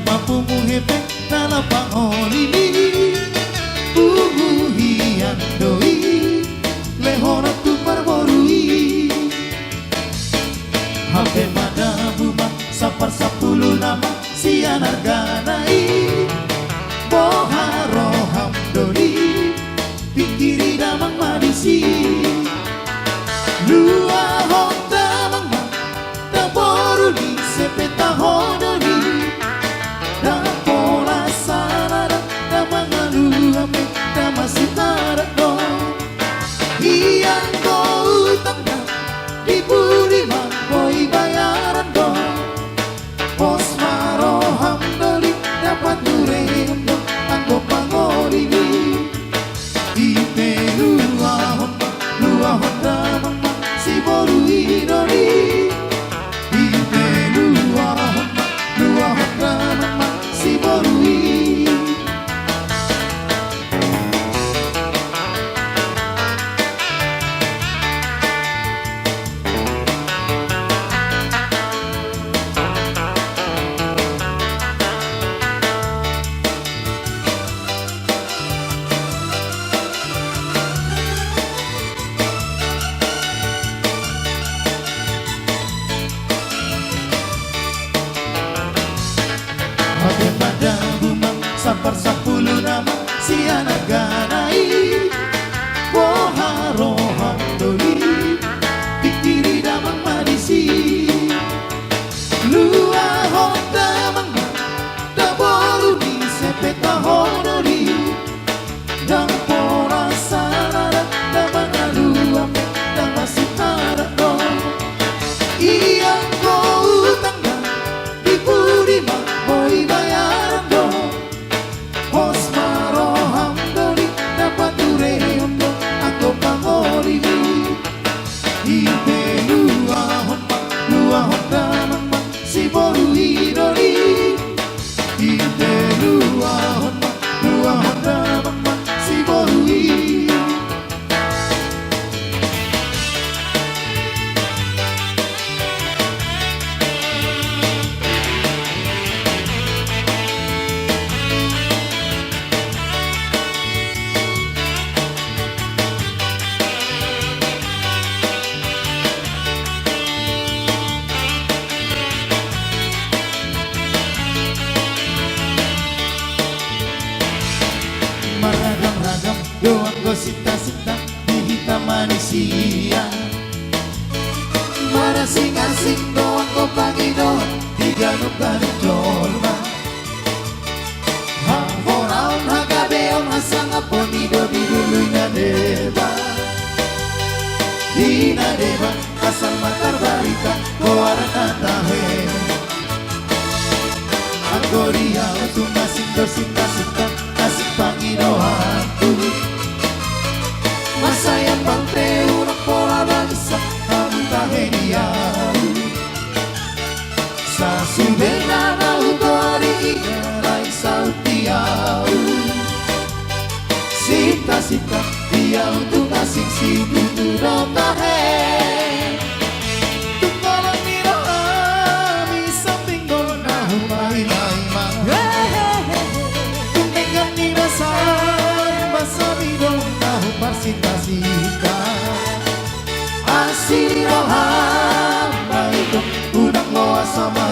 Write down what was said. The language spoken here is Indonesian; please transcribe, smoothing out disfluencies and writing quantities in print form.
Papumu hepek dalam pangolini hian doi lehora tu parborui Hape mana buma sapar 10 nama sian arganai Boharo hamdoni pikiri damang madisi Lua honda mangma taboruni sepeta hononi Dapola sarada damangalu ame damasitara do Iyan ko utangga di Budiman boy bayaran do Pos maro hamdoli dapat durem do anggo pangolini Ite lua honda mama si boru idori Ite lua honda mama si boru Pada bumang sapar 10 nama si anak ganai Boharo hamdoli pikiri damang madisi Lua honda mangma daboru di sepeta honori Dan pora sarada damang alu ame damasitara do Iyang ko utangga di Budiman boy bayaran do Pos maro hamdoli dapat durem do anggo pangolini Ite lua honda mama si boru idori Ite lua honda mama si boru Maragam-ragam doang gosita-sita di hitam manusia Marasing-asing doang ko Panginoon di ganong-ganong jorma Hamporaon hagabeon hasang aponido di duluy na deba Di na deba asal matar barita koaran atahe Ang Korea untuk masinto-sinta-sinta kasih Panginoonku Masaya pante unak pola bangsa kamu taheniau Sa sudena na utori inerai sautiau Sita-sita dia untuk asing si butuh dotahe Sita-sita asiro hamba itu udah loa sama